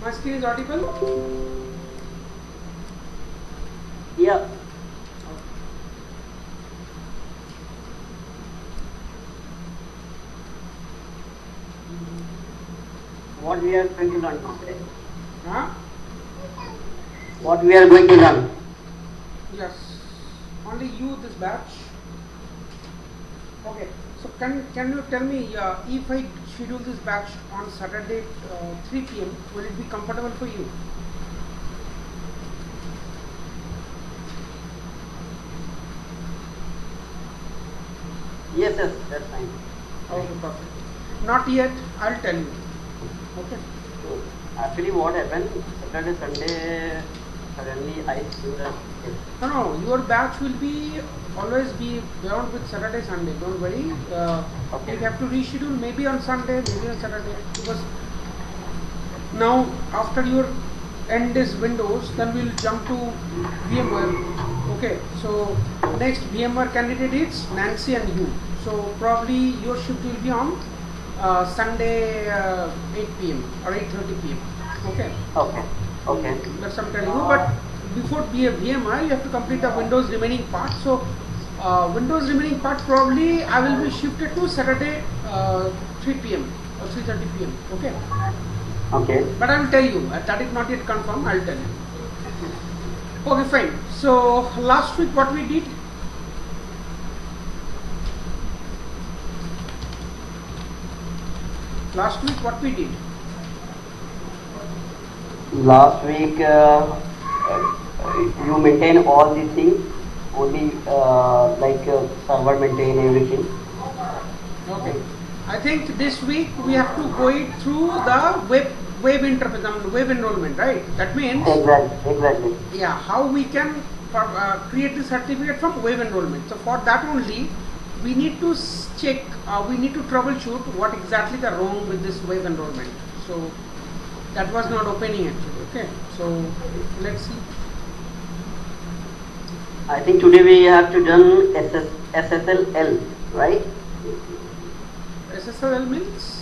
My screen is audible? Yeah. What we are going to learn today? Huh? What we are going to learn? Yes. Only you this batch. Okay. So can you tell me if I schedule this batch on Saturday 3 p.m. will it be comfortable for you? Yes, that's fine. Okay, perfect. Not yet. I'll tell you. Okay. So, actually, what happened? Saturday, Sunday, suddenly I feel that. No, your batch will be always be beyond with Saturday, Sunday. Don't worry. Okay. You have to reschedule maybe on Sunday, maybe on Saturday, because now after your end is Windows, then we'll jump to VMware. Okay, so next VMware candidate is Nancy and you. So probably your shift will be on Sunday 8 p.m. or 8:30 p.m. Okay. Okay. Okay. That's what I'm telling you. But before VMware, you have to complete the Windows remaining part. So Windows remaining part probably I will be shifted to Saturday 3 p.m. or 3:30 p.m. Okay. Okay. But I will tell you, that is not yet confirmed, I will tell you. Okay, fine. So, last week what we did? Last week what we did? Last week, you maintain all these things, only like server maintain everything. Okay. I think this week we have to go it through the web interface, web enrollment, right? That means Exactly. yeah, how we can create the certificate from web enrollment. So for that only, we need to check, we need to troubleshoot what exactly the wrong with this web enrollment. So that was not opening actually. Okay, so let's see. I think today we have to done SSLL, right? SSL means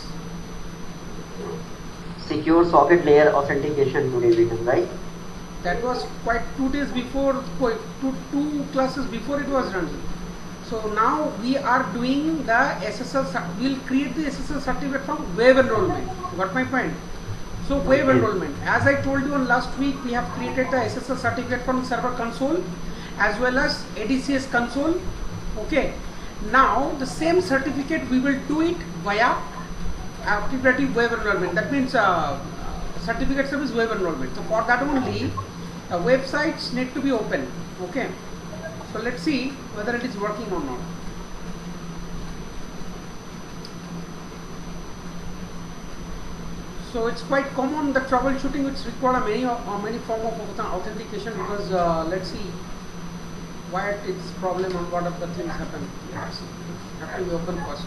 Secure socket layer authentication today we done, right? that was quite 2 days before, two classes before it was running. So now we are doing the SSL, we will create the SSL certificate from web enrollment. Got my point? So web enrollment, as I told you on last week, we have created the SSL certificate from server console as well as ADCS console. Okay. Now the same certificate we will do it via active web enrollment. That means certificate service web enrollment. So for that only, websites need to be open. Okay. So let's see whether it is working or not. So it's quite common the troubleshooting which require many form of authentication, because let's see why it's problem and what other things happen. Let's see. Have to be open first.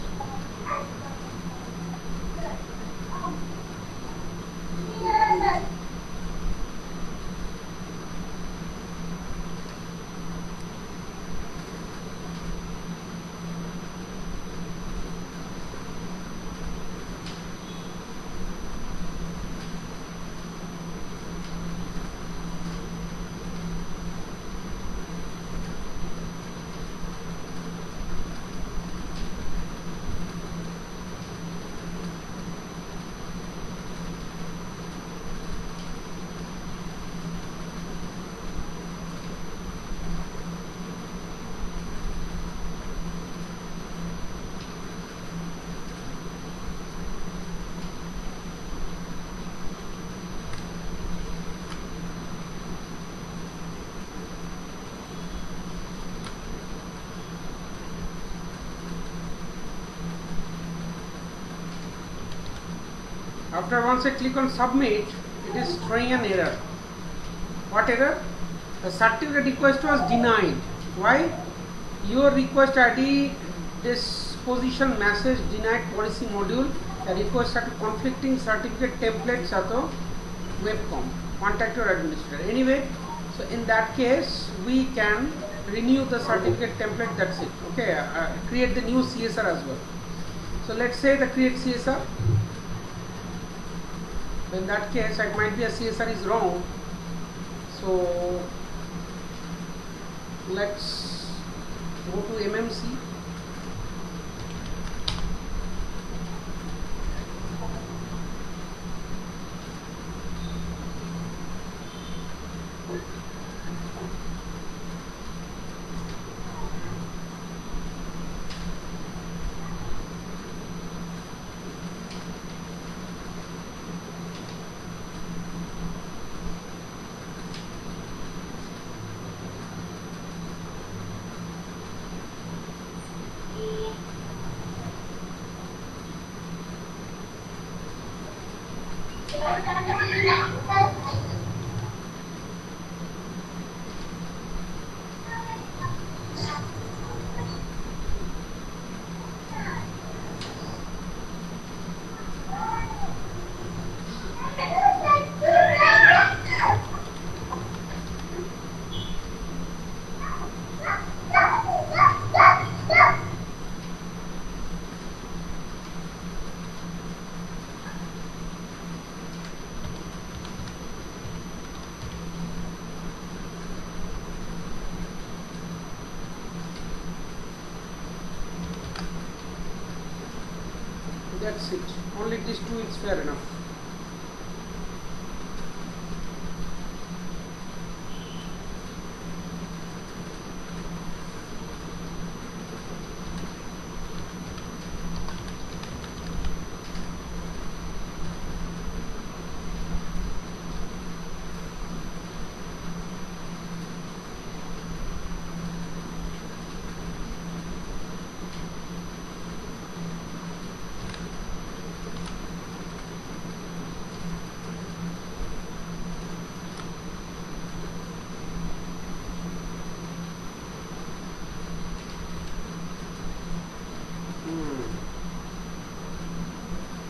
After once I click on submit, it is throwing an error. What error? The certificate request was denied. Why? Your request ID disposition message denied policy module. The request are to conflicting certificate templates ato webcom. Contact your administrator. Anyway, so in that case we can renew the certificate template. That's it. Okay. Create the new CSR as well. So let's say the create CSR. In that case, it might be a CSR is wrong. So let's go to MMC. That's it. Only these two is fair enough.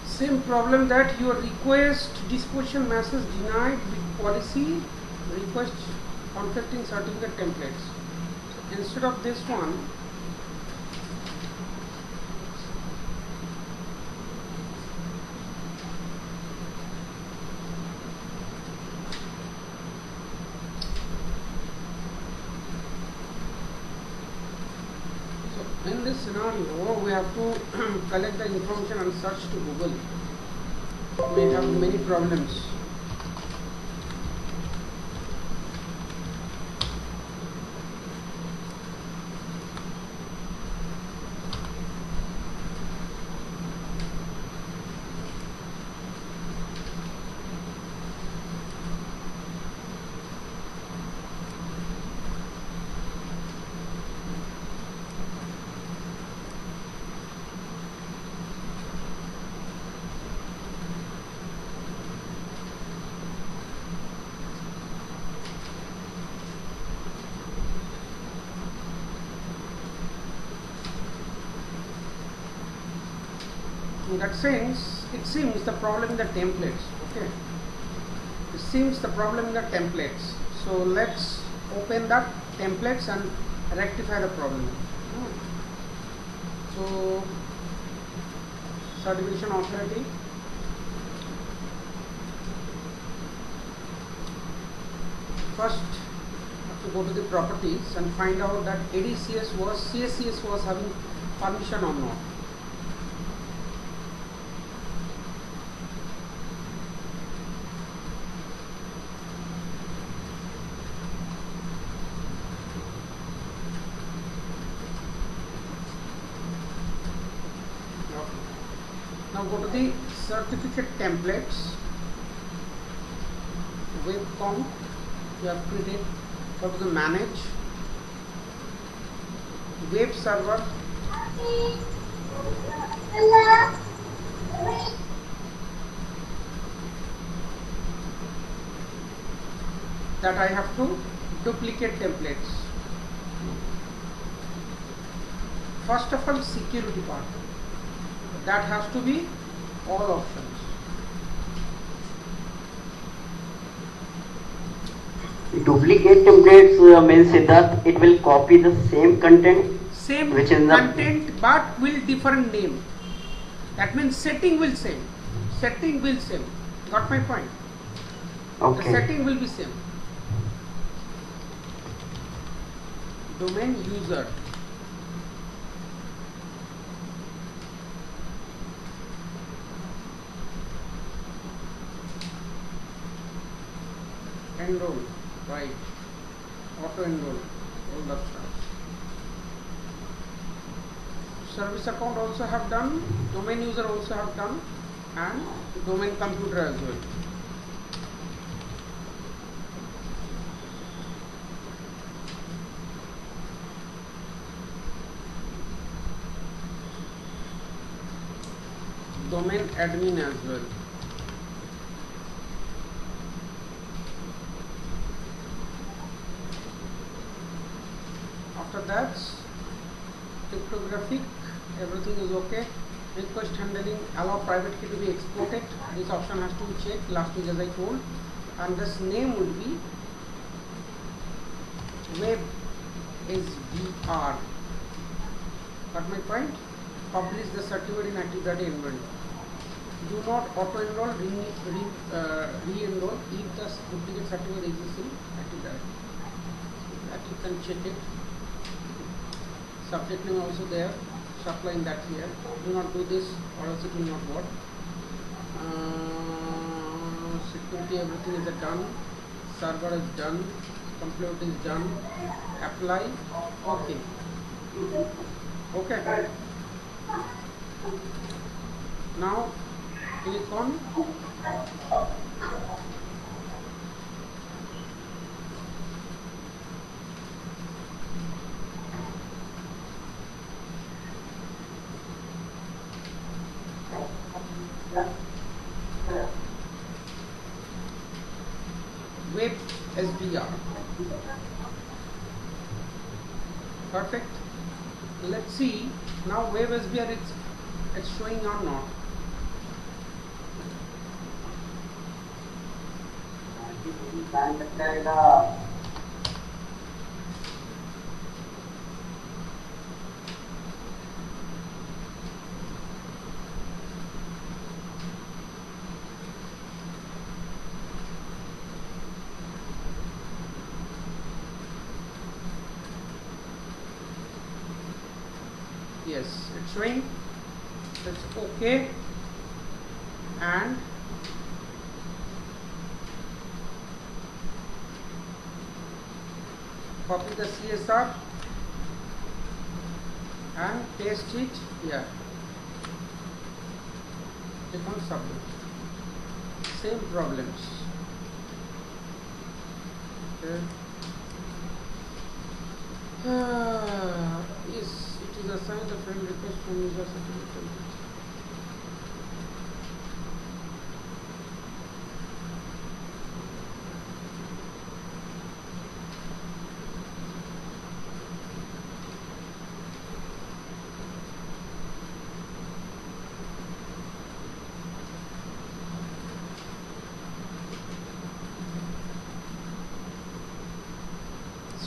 Same problem that your request disposition message denied with policy request conflicting certificate templates. So instead of this one, in this scenario, we have to collect the information and search to Google. We have many problems. In that sense, it seems the problem in the templates. Okay, it seems the problem in the templates. So let's open that templates and rectify the problem. So certification authority. First, have to go to the properties and find out that CSCS was having permission or not. Now go to the certificate templates, web comp, you have created, go to the manage, web server, that I have to duplicate templates. First of all, security part. That has to be all options. Duplicate templates means that it will copy the same content, Same which is content but will different name. That means setting will same. Setting will same. Got my point? The Okay. setting will be same. Domain user. Enroll. Right. Auto enroll. All that stuff. Service account also have done. Domain user also have done. And domain computer as well. Domain admin as well. After that, cryptographic, everything is okay. Request handling, allow private key to be exported. This option has to be checked. Last week as I told. And this name would be web SVR. Got my point? Publish the certificate in Active Directory environment. Do not auto enroll, re-enroll if the duplicate certificate exists in Active Directory. That you can check it. Subject name also there. Supplying that here. Do not do this or else it will not work. Security, everything is done. Server is done. Compute is done. Apply. Okay. Okay. Now click on web SVR. Perfect. Let's see now web SVR it's showing or not. Yes, it's showing. It's okay. And copy the CSR and paste it here. Click on submit. Same problems. Okay. Yes, it is assigned a friend request from user certificate.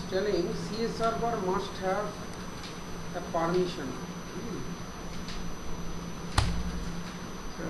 Telling CS server must have a permission. So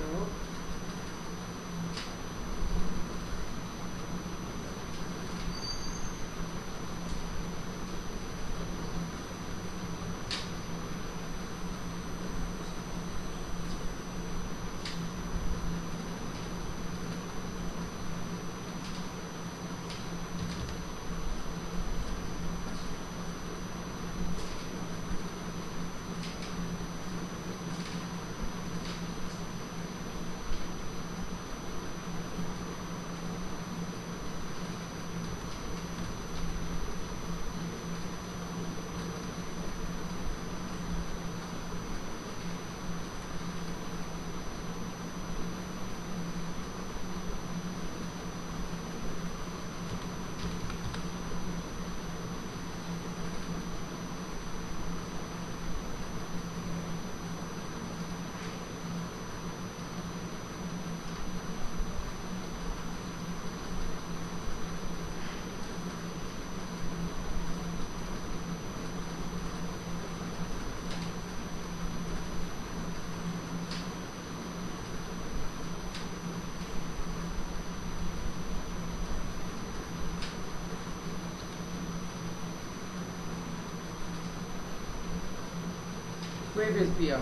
Wave SBR.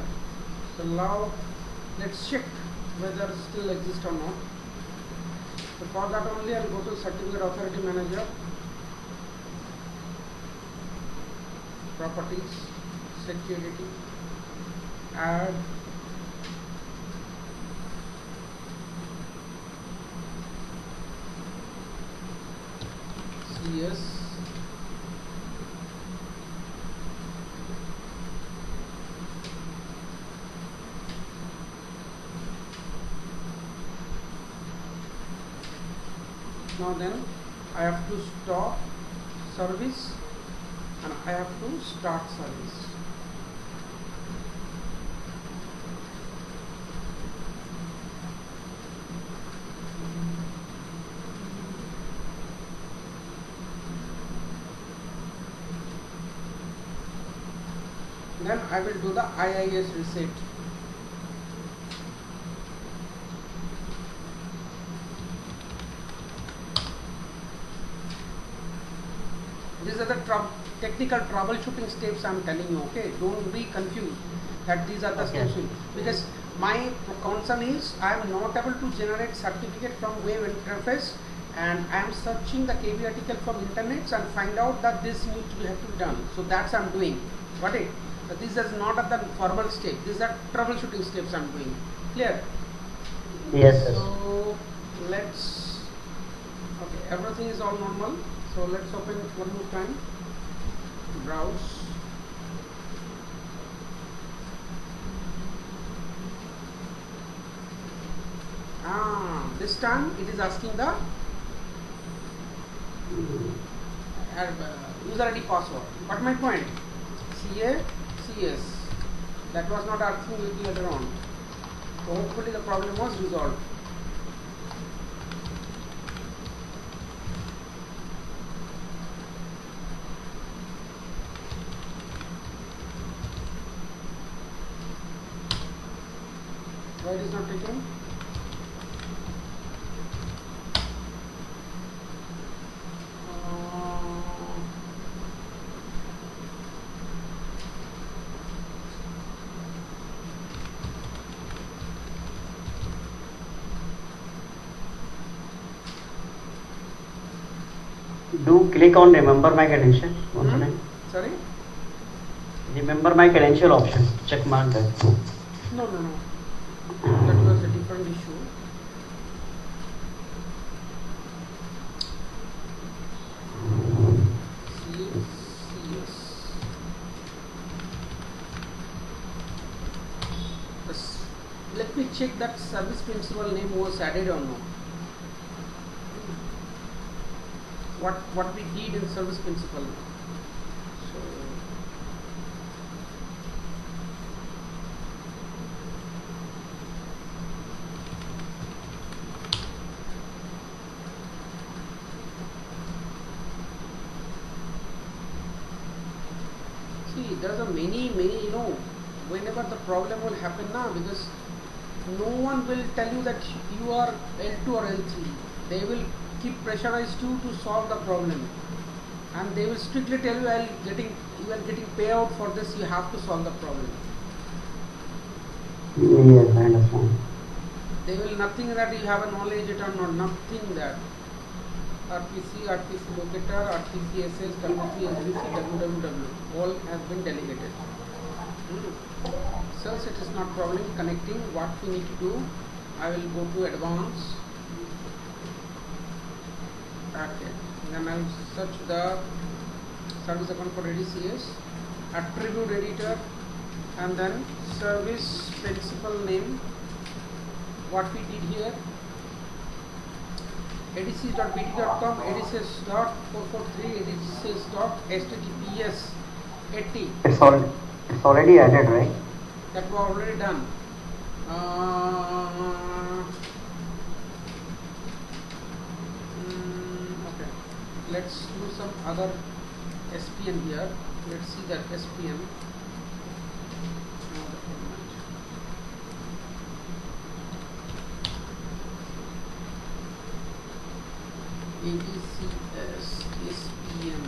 So now let's check whether it still exists or not. So for that only I'll go to Certificate Authority Manager, Properties, Security, Add, CS, now then I have to stop service and I have to start service. Then I will do the IIS reset. These are the technical troubleshooting steps I am telling you, okay? Don't be confused that these are the steps. Because my concern is I am not able to generate certificate from web interface, and I am searching the KB article from internet and find out that this needs to have to be done. So that's I am doing. Got it? But this is not at the formal step. These are troubleshooting steps I am doing. Clear? Yes. So let's. Okay, everything is all normal. So let's open it one more time. Browse. This time it is asking the user ID password. What my point? CA, CS. That was not asking it later on. So hopefully the problem was resolved. Why it is not taking? Do click on remember my credential once again. Sorry? Remember my credential option. Check mark that. No. That was a different issue. Let me check that service principal name was added or not. What we did in service principal. So see, there are many whenever the problem will happen now, because no one will tell you that you are L2 or L3. They will keep pressurized you to solve the problem, and they will strictly tell you you are getting payout for this, you have to solve the problem. Yes, I understand. They will nothing that you have a knowledge it or not, nothing that. RPC locator, RPC SS, WP, SBC, www, all has been delegated. Since it is not problem connecting, what we need to do, I will go to advanced. Okay, then I will search the service account for ADCS, attribute editor, and then service principal name. What we did here, adcs.bt.com, adcs.443, adcs.https 80. It's already added, right? That was already done. Okay, let's do some other SPN here. Let's see that SPN. ADCS SPN.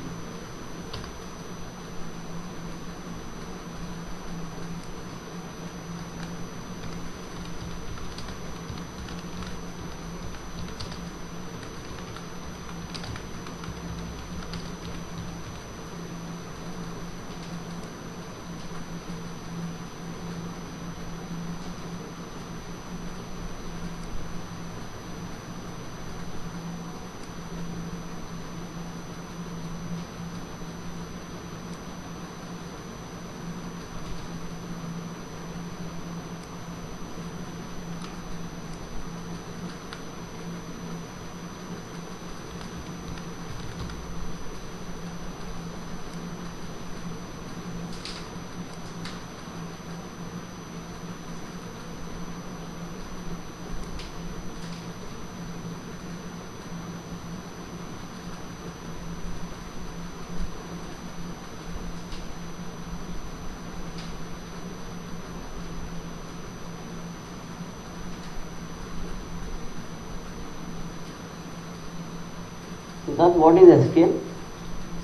Sir, what is SPN?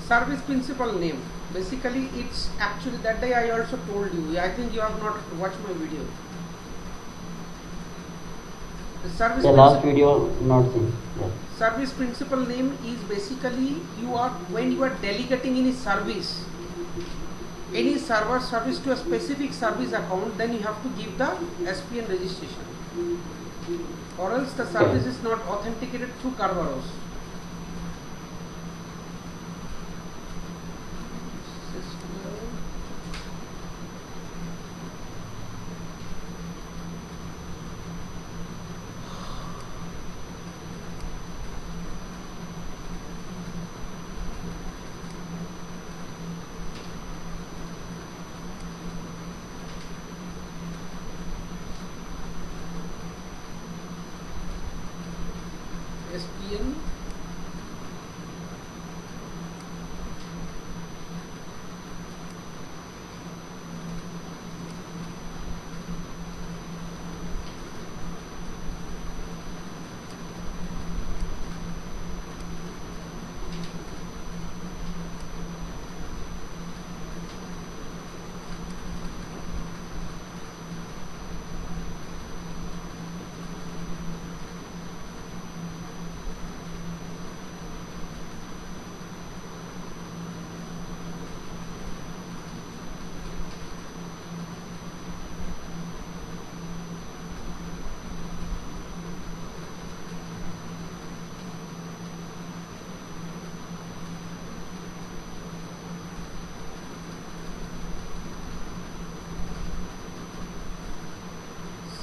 Service principal name. Basically, it's actually that day I also told you. I think you have not watched my video. The service The last video not seen. Yes. service principal name is basically you are when you are delegating any service, any server service to a specific service account, then you have to give the SPN registration, or else the service is not authenticated through Kerberos. SPN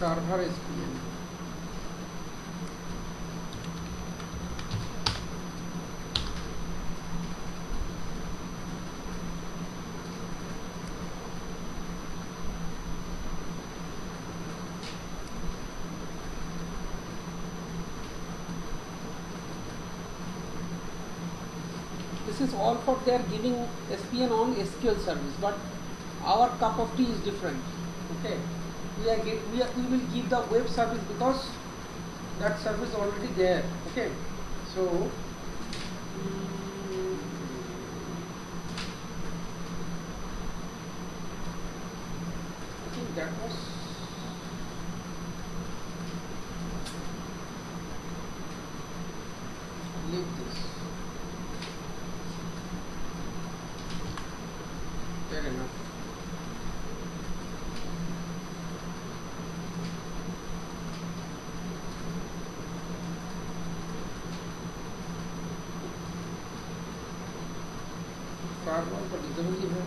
server SPN. This is all for their giving SPN on SQL service, but our cup of tea is different. Okay, we will give the web service because that service already there. Okay, so I think that was leave this. Fair enough. Farmer पर जरूरी है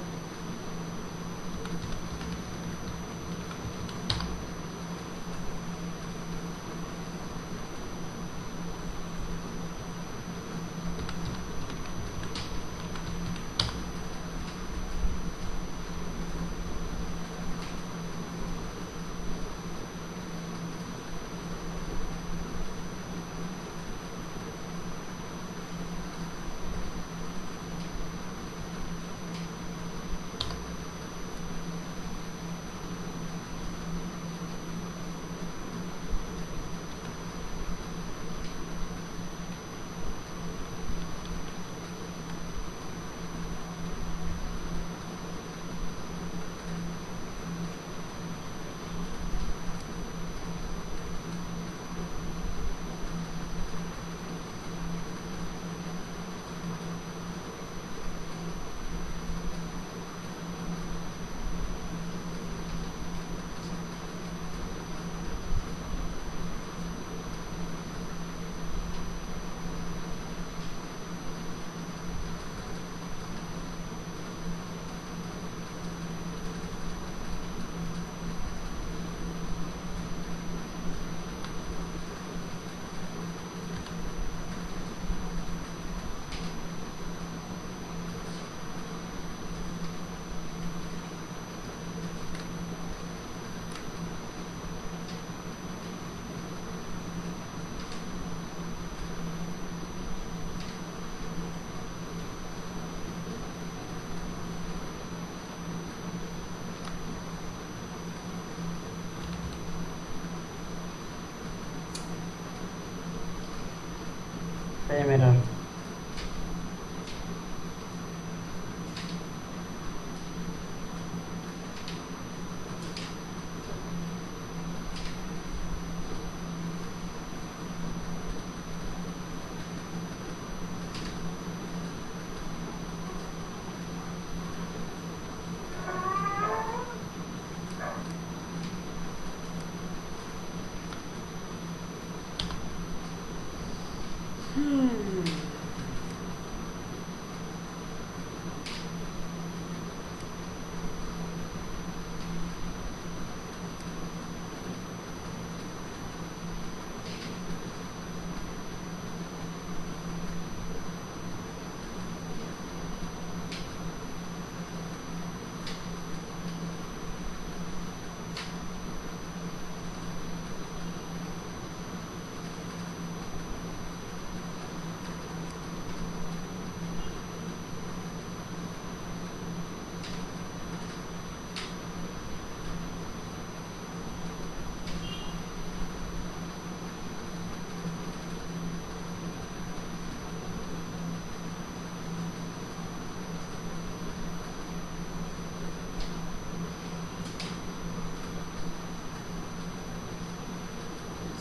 Same error.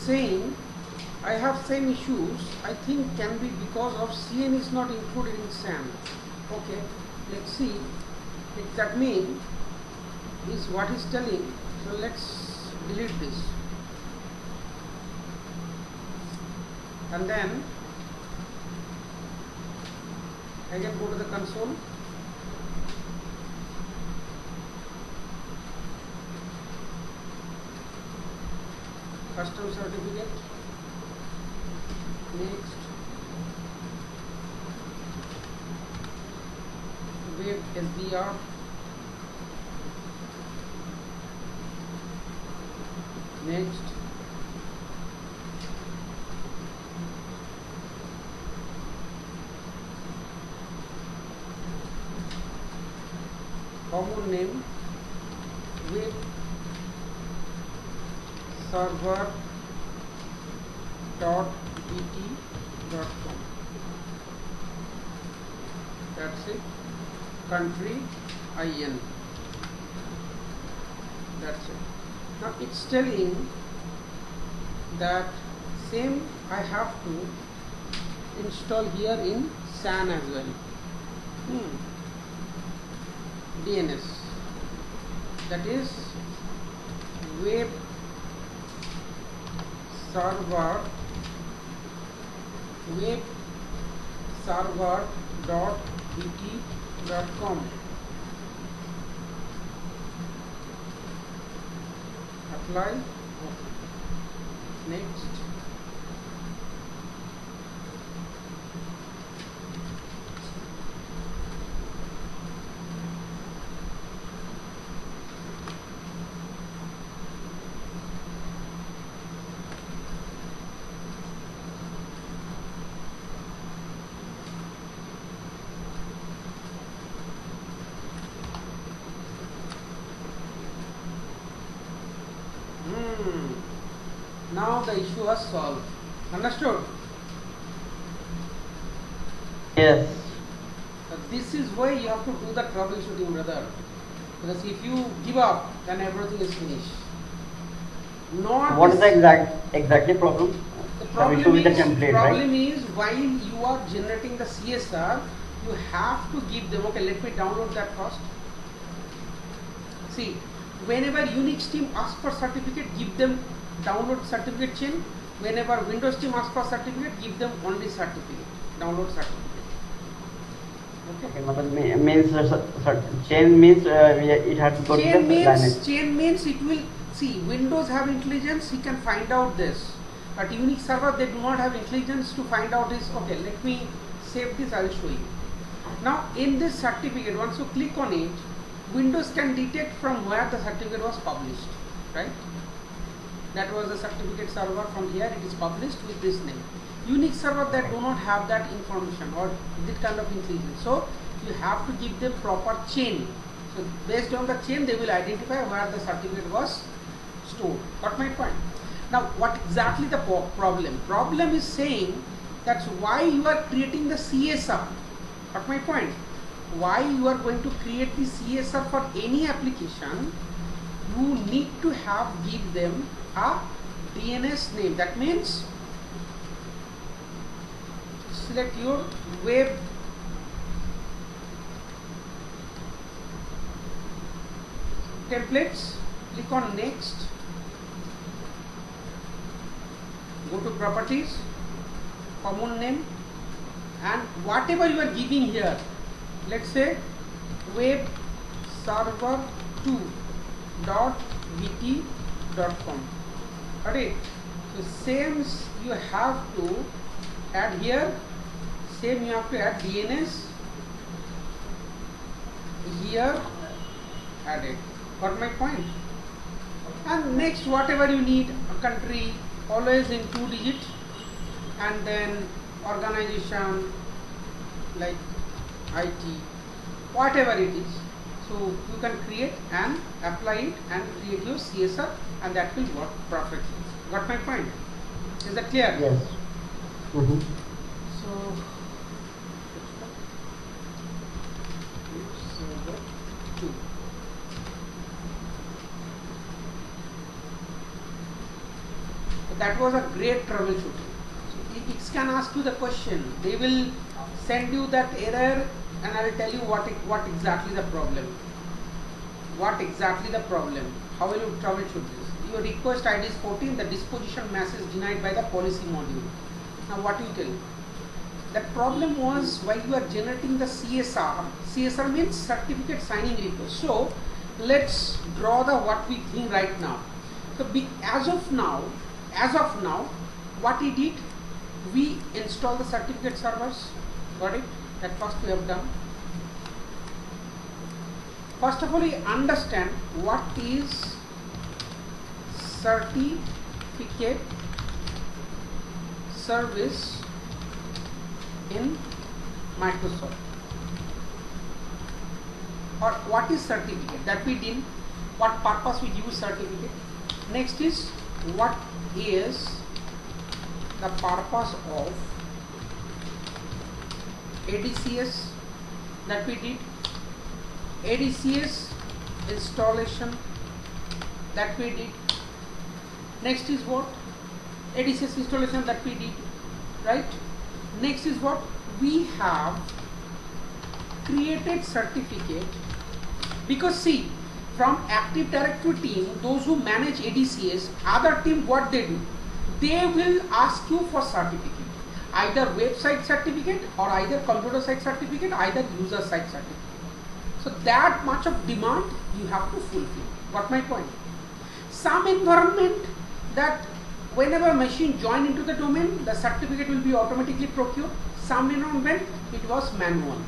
saying I have same issues, I think can be because of CN is not included in SAN. Okay, let's see if that means is what is telling. So let's delete this and then again go to the console. Custom certificate, next web SBR, next common name web server .bt.com. That's it. Country IN. That's it. Now it's telling that same I have to install here in SAN as well. DNS, that is web server .bt.com. Apply. Okay. Next. Now the issue was solved. Understood? Yes. This is why you have to do the troubleshooting, brother. Because if you give up, then everything is finished. Not What is the exactly problem? the Some problem issue with the is, template, problem right? is while you are generating the CSR, you have to give them. Okay, let me download that first. See, whenever Unix team asks for certificate, give them download certificate chain. Whenever Windows team asks for certificate, give them only certificate, download certificate. Okay. Okay, means chain means it has to go to the Linux. Chain means it will see. Windows have intelligence; he can find out this. But Unix server, they do not have intelligence to find out this. Okay, let me save this. I will show you. Now, in this certificate, once you click on it, Windows can detect from where the certificate was published, right? That was the certificate server. From here, it is published with this name. Unix server that do not have that information or this kind of intelligence. So you have to give them proper chain. So based on the chain, they will identify where the certificate was stored. Got my point? Now, what exactly the problem? Problem is saying that's why you are creating the CSR. Got my point? Why you are going to create the CSR for any application? You need to give them a DNS name. That means select your web templates, click on next, go to properties, common name, and whatever you are giving here, let's say web server 2.bt.com. Alright, so same you have to add here, same you have to add DNS here, add it. Got my point? And next, whatever you need, a country always in 2 digit, and then organization like IT, whatever it is. So you can create and apply it and create your CSR, and that will work perfectly. Got my point? Is that clear? Yes. Mm-hmm. So server 2. So that was a great troubleshooting. So it can ask you the question. They will send you that error, and I will tell you what exactly the problem. What exactly the problem? How will you troubleshoot this? Your request ID is 14. The disposition message denied by the policy module. Now what you tell? That problem was while you are generating the CSR. CSR means certificate signing request. So let's draw the what we think right now. So as of now, what we did, we install the certificate servers. Got it? That first we have done. First of all, we understand what is certificate service in Microsoft, or what is certificate, that we did, what purpose we use certificate. Next is what is the purpose of ADCS, that we did. ADCS installation, that we did. Next is what? ADCS installation, that we did, right? Next is what? We have created certificate, because see, from Active Directory team, those who manage ADCS, other team, what they do? They will ask you for certificate, either website certificate or either computer site certificate, either user site certificate. So that much of demand you have to fulfill. Got my point? Some environment that whenever machine join into the domain, the certificate will be automatically procured. Some environment it was manual.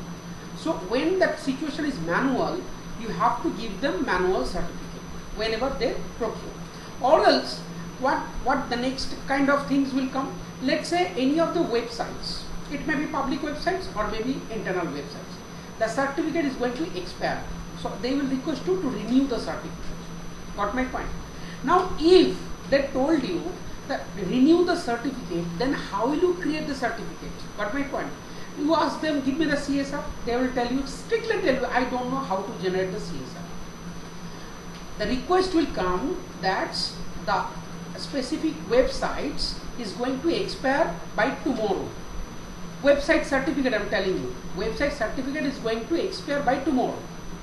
So when that situation is manual, you have to give them manual certificate whenever they procure. Or else what the next kind of things will come? Let's say any of the websites, it may be public websites or maybe internal websites. The certificate is going to expire. So they will request you to renew the certificate. Got my point? Now if they told you that renew the certificate, then how will you create the certificate? Got my point? You ask them, give me the CSR. They will tell you, strictly tell you, I don't know how to generate the CSR. The request will come that the specific websites is going to expire by tomorrow. Website certificate, I am telling you, website certificate is going to expire by tomorrow.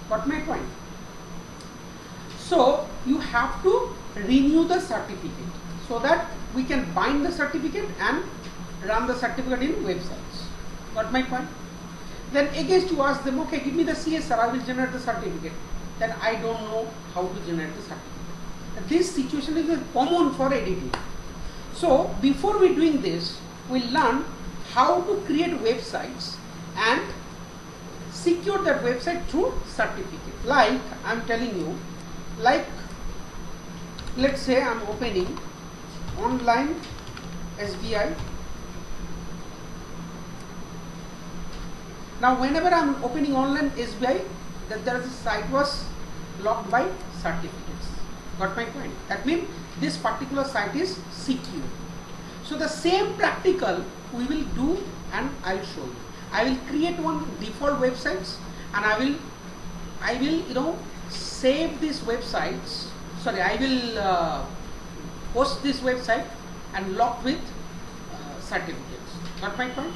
Got my point? So you have to renew the certificate so that we can bind the certificate and run the certificate in websites. Got my point? Then again you ask them, okay, give me the CSR, I will generate the certificate. Then I don't know how to generate the certificate. This situation is common for editing. So before we doing this, we learn how to create websites and secure that website through certificate. Like I am telling you, like let's say I am opening online SBI. Now whenever I am opening online SBI, that there is a site was locked by certificates. Got my point? That means this particular site is secure. So the same practical we will do, and I will show you. I will create one default websites, and I will save these websites. Sorry, I will host this website and lock with certificates. Got my point?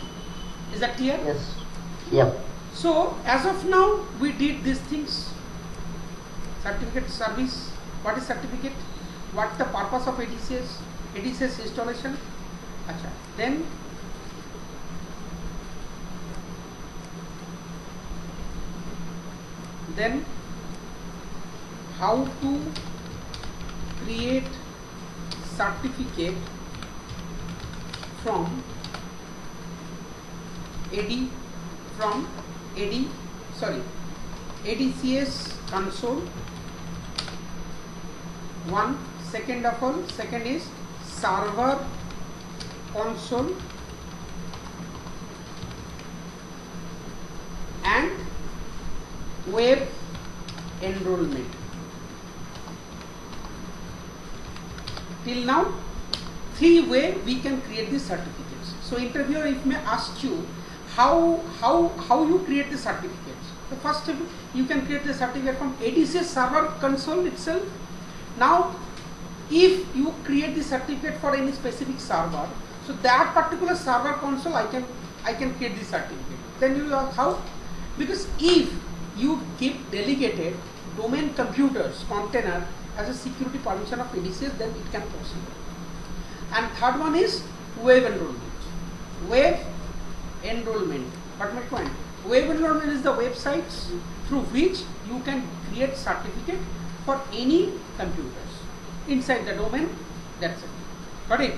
Is that clear? Yes. Yep. So as of now, we did these things. Certificate service. What is certificate? What the purpose of ADCS? ADCS installation. Achha. Then how to create certificate from ADCS console. One, second of all, second is server console and web enrollment. Till now, 3 ways we can create the certificates. So interviewer if may ask you how you create the certificates. The first step, you can create the certificate from ADCS server console itself. Now if you create the certificate for any specific server, so that particular server console I can create the certificate. Then you will ask how? Because if you keep delegated domain computers container as a security permission of ADCS, then it can possible. And third one is web enrollment. Web enrollment. What my point? Web enrollment is the websites through which you can create certificate for any computers inside the domain. That's it. Got it?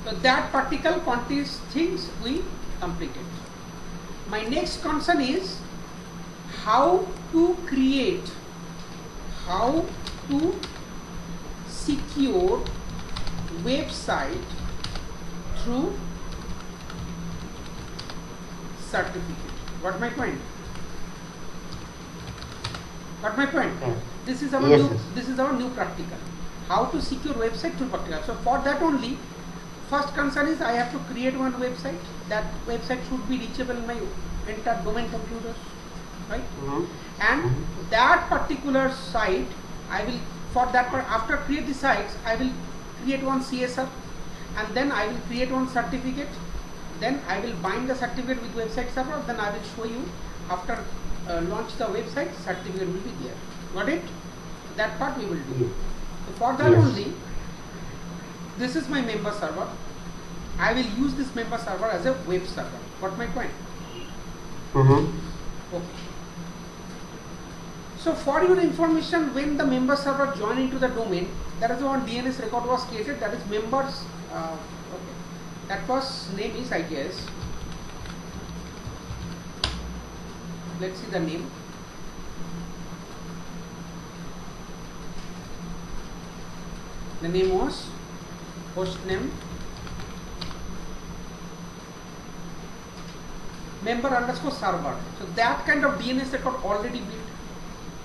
So that particular contains things we completed. My next concern is how to create, how to secure website through certificate. What my point? What my point? Yeah. This is our Yes, new. yes. This is our new practical. How to secure website through practical. So for that only, first concern is I have to create one website. That website should be reachable in my entire domain computers, right? And that particular site, I will for that part after create the sites, I will create one CSR, and then I will create one certificate. Then I will bind the certificate with website server. Then I will show you after launch the website, certificate will be there. Got it? That part we will do. So for that Yes. only, this is my member server. I will use this member server as a web server. Got my point? Okay. So for your information, when the member server join into the domain, that is one DNS record was created. That is members. Okay. That was name is I guess. Let's see the name. The name was host name member underscore server. So that kind of DNS record already built.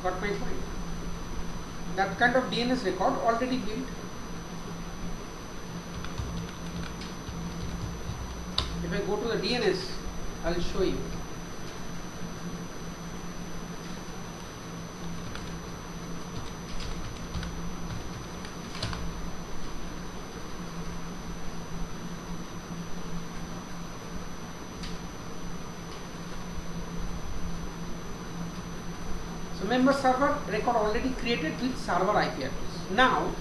Got my point? That kind of DNS record already built. If I go to the DNS, I will show you. So member server record already created with server IP address. Now,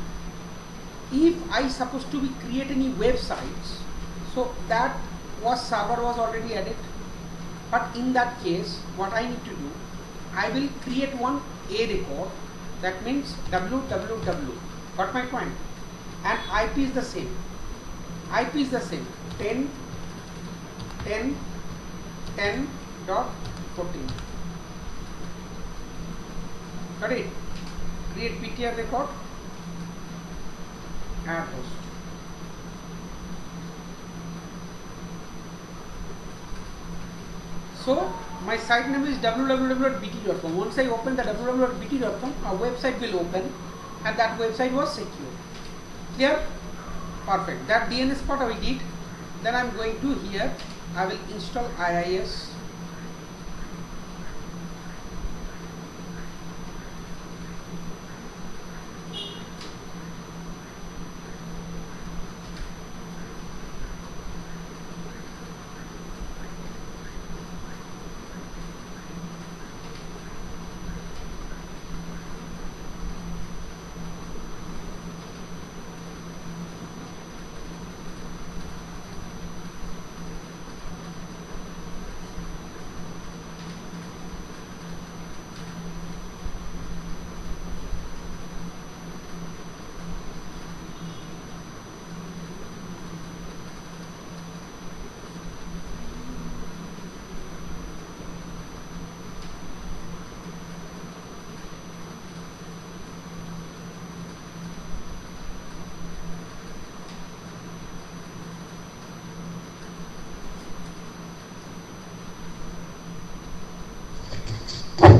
if I supposed to be create any websites, so that server was already added. But in that case, what I need to do, I will create one A record. That means www. Got my point? And IP is the same. IP is the same. 10 10 10.14. Got it? Create PTR record. Add host. So my site name is www.bt.com. Once I open the www.bt.com, a website will open, and that website was secure. Clear? Perfect. That DNS part I did. Then I'm going to here. I will install IIS.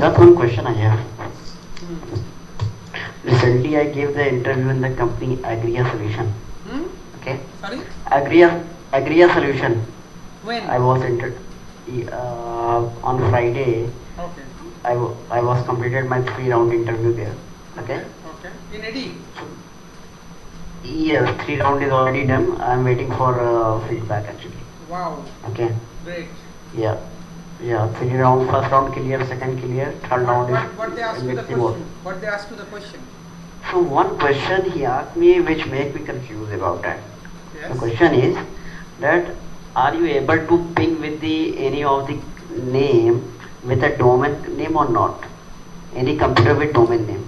That's one question I have. Recently, I gave the interview in the company Agria Solution. Okay. Sorry? Agria Solution. When? I was on Friday. Okay. I was completed my 3-round interview there. Okay. Okay. In AD? Yes, 3 round is already done. I'm waiting for feedback actually. Wow, Okay. great. Yeah. Yeah. 3 round. First round clear. Second clear. Third round What they ask you the let's see what. question? What they ask you the question? So one question he asked me which make me confused about that. Yes. The question is that are you able to ping with the any of the name with a domain name or not? Any computer with domain name.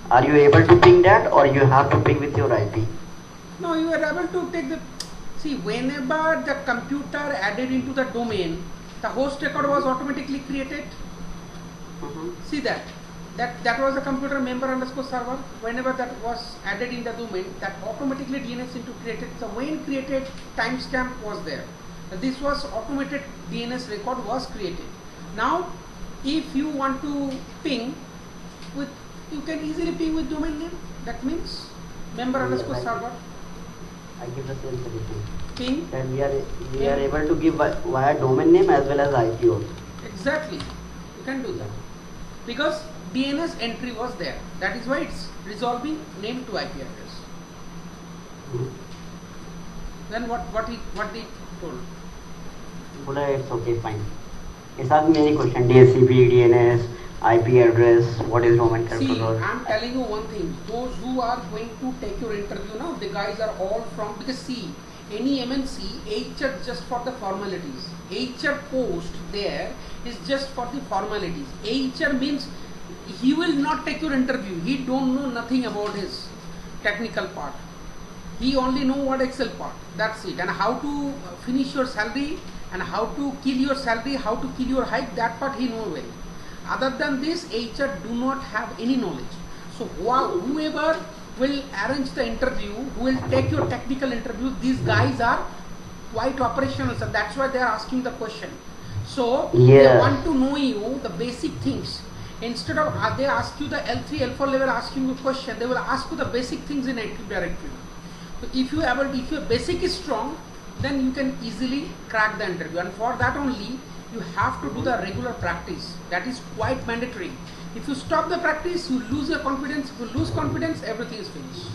Are you able to ping that or you have to ping with your IP? No, you are able to take the. See, whenever the computer added into the domain, the host record was automatically created. See that. That was the computer member underscore server. Whenever that was added in the domain, that automatically DNS into created. So when created, timestamp was there. This was automated DNS record was created. Now, if you want to ping with, you can easily ping with domain name. That means member underscore server. I give the same solution. Ping. And we are able to give via domain name as well as IP also. Exactly. You can do that. Because DNS entry was there. That is why it's resolving name to IP address. Then what they told? Buddha, it's okay, fine. It's asking many questions. DHCP, DNS, IP address, what is domain See, controller. I'm telling you one thing. Those who are going to take your interview now, the guys are all from, because see, any MNC, HR just for the formalities. HR post there is just for the formalities. HR means he will not take your interview. He don't know nothing about his technical part. He only know what Excel part. That's it. And how to finish your salary and how to kill your salary, how to kill your hike, that part he know well. Other than this, HR do not have any knowledge. So whoever will arrange the interview, who will take your technical interview, these guys are quite operational. So that's why they are asking the question. So they want to know you the basic things. Instead of they ask you the L3, L4 level asking you question, they will ask you the basic things in Active Directory. So if your basic is strong, then you can easily crack the interview. And for that only, you have to do the regular practice. That is quite mandatory. If you stop the practice, you lose your confidence. If you lose confidence, everything is finished.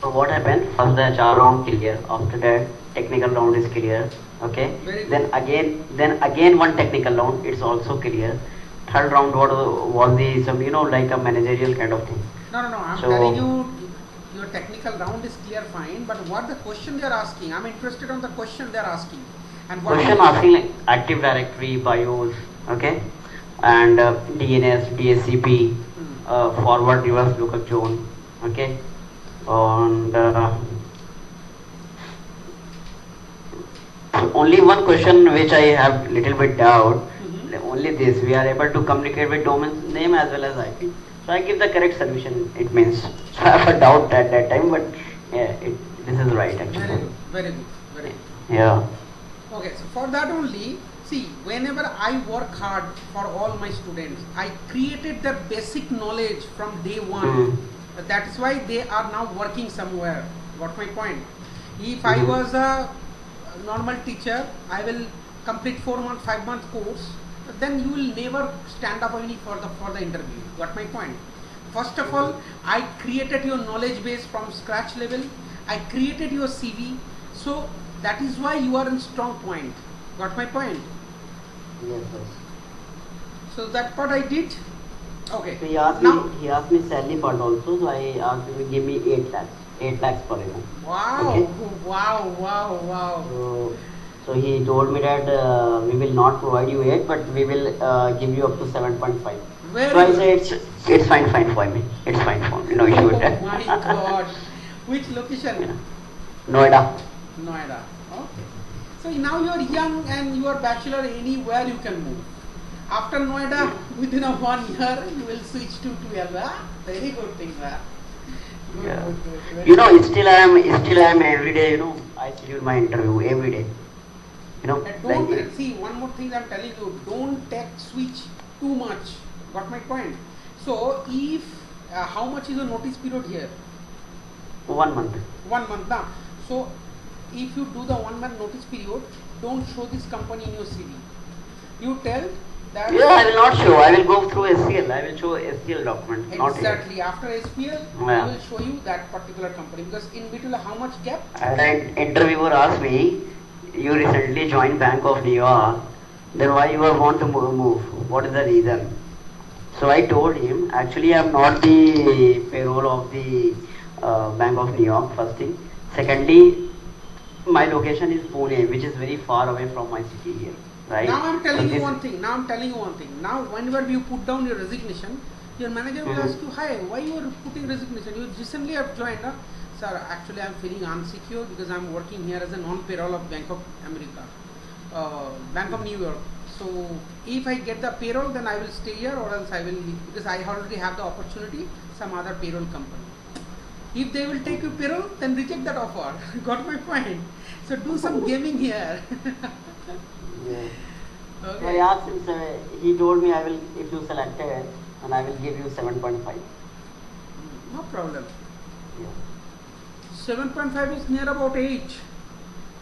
So what happened? First the HR round clear. After that, technical round is clear. Okay. Then again one technical round. It's also clear. Third round was the some like a managerial kind of thing. No. I'm telling you, your technical round is clear, fine. But what the question they are asking? I'm interested on the question they are asking. And what question asking like Active Directory, BIOS, okay, and DNS, DHCP, forward reverse lookup zone, okay, and only one question which I have little bit doubt. Only this, we are able to communicate with domain name as well as IP. So I give the correct solution. It means so I have a doubt at that time, but yeah, this is right actually. Very good. Yeah. Okay, so for that only, see, whenever I work hard for all my students, I created the basic knowledge from day one. That is why they are now working somewhere. Got my point? If I was a normal teacher, I will complete 4-month, 5-month course, then you will never stand up any for the interview. Got my point? First of all, I created your knowledge base from scratch level. I created your CV. So that is why you are in strong point. Got my point? Yes. So that part I did. Okay. So he asked me salary part also. So I asked him to give me 8 lakhs per annum. Wow. Okay. Wow. So he told me that we will not provide you 8, but we will give you up to 7.5. So I said it's fine for me. It's fine for me. No issue with that. Oh my God. Which location? Yeah. Noida. Okay. So now you are young and you are bachelor, anywhere you can move. After Noida, within 1 year, you will switch to 12. Very good thing. Good. Still I am every day. I schedule my interview every day. See, one more thing I'm telling you, don't switch too much. Got my point? So if how much is the notice period here? 1 month. 1 month now. So if you do the 1 month notice period, don't show this company in your CV. You tell That Yeah, I will not show. I will go through SCL. I will show SCL document. exactly. After SPL, Yeah. I will show you that particular company, because in between how much gap? And an interviewer asked me, you recently joined Bank of New York, then why you want to move? What is the reason? So I told him, actually I am not the payroll of the Bank of New York, first thing. Secondly, my location is Pune, which is very far away from my city here, right? Now I'm telling So you one thing. Now whenever you put down your resignation, your manager will ask you, hi, why you are putting resignation? You recently have joined, huh? Sir, actually I'm feeling unsecure because I'm working here as a non-payroll of Bank of America, Bank of New York. So if I get the payroll, then I will stay here, or else I will leave, because I already have the opportunity some other payroll company. If they will take you payroll, then reject that offer. Got my point? So do some gaming here. Yeah. Okay. So I asked him, sir, he told me I will, if you selected, and I will give you 7.5. No problem. Yeah. 7.5 is near about 8.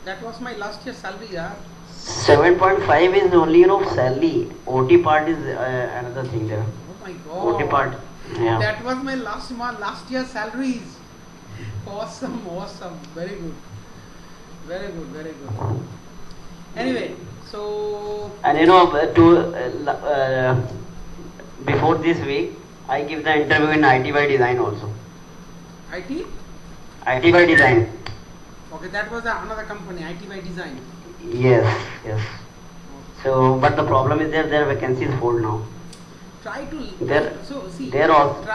That was my last year's salary. Yeah. 7.5 is only, salary. OT part is another thing there. Oh my god. OT part. Yeah. That was my last year's salaries. Awesome. Very good. Anyway, so And before this week, I give the interview in IT by Design also. IT? IT by Design. Okay, that was another company, IT by Design. Yes. So, but the problem is their vacancy is full now. Try to There also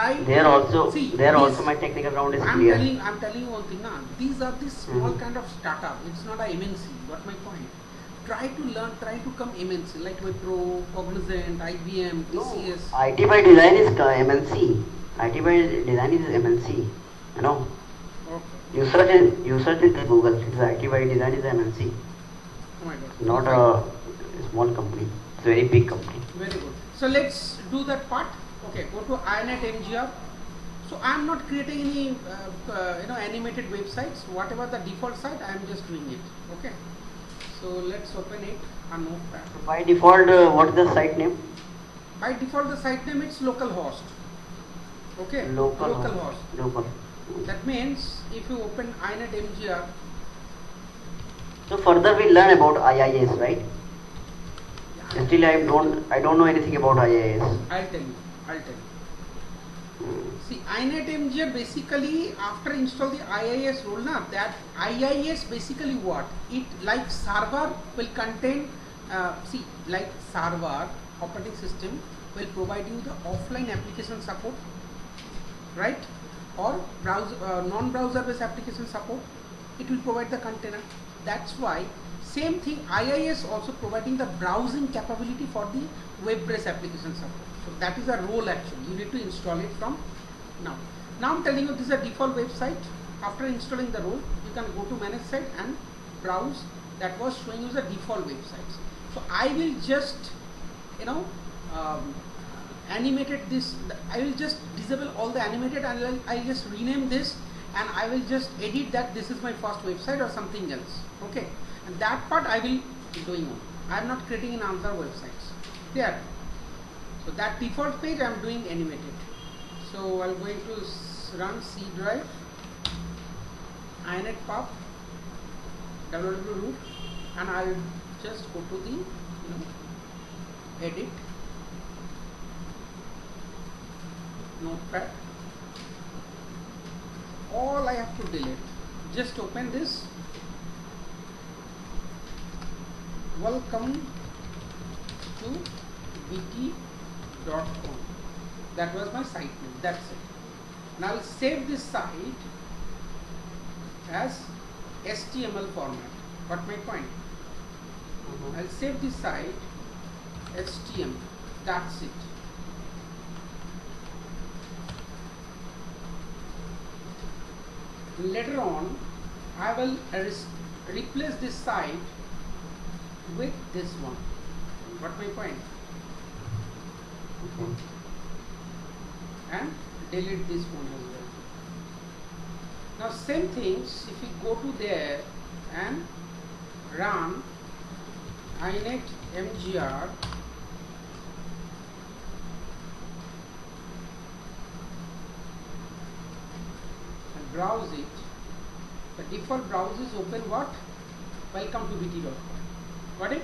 my technical round is clear. I'm telling you one thing now. These are the small kind of startup. It's not a MNC. Got my point? Try to learn. Try to come MNC like Wipro, Cognizant, IBM, TCS. No, IT by Design is MNC. IT by Design is MNC. You know. Okay. You search it in Google. It's IT by Design is MNC. Oh my God. Not a small company. It's a very big company. Very good. So let's do that part. Okay, go to INET MGR. So I am not creating any animated websites. Whatever the default site, I am just doing it. Okay. So let's open it on Notepad. By default, what is the site name? By default, the site name is localhost. Okay. Localhost. Local. That means if you open INET MGR. So further we learn about IIS, right? Still I don't know anything about IIS. I'll tell you. See, INET MGR basically after install the IIS role, that IIS basically what? It like server will contain, like server operating system will provide you the offline application support, right? Or non-browser based application support. It will provide the container. That's why same thing IIS also providing the browsing capability for the web-based application support. So that is a role actually. You need to install it from now. Now I'm telling you this is a default website. After installing the role, you can go to manage site and browse. That was showing you the default websites. So I will just animated this. I will just disable all the animated and I'll just rename this, and I will just edit that this is my first website or something else. Okay, and that part I will be doing on. I am not creating in other websites. Clear? So that default page I am doing animated. So I'm going to run C drive, INET pub, www root, and I'll just go to the edit, Notepad. All I have to delete. Just open this. Welcome to bt.com. That was my site name. That's it. And I'll save this site as HTML format. Got my point? I'll save this site HTML. That's it. Later on, I will replace this site with this one. Got my point? Okay. And delete this one as well. Now same things, if you go to there and run INET MGR browse it, the default browse is open what? Welcome to vt.com. Got it?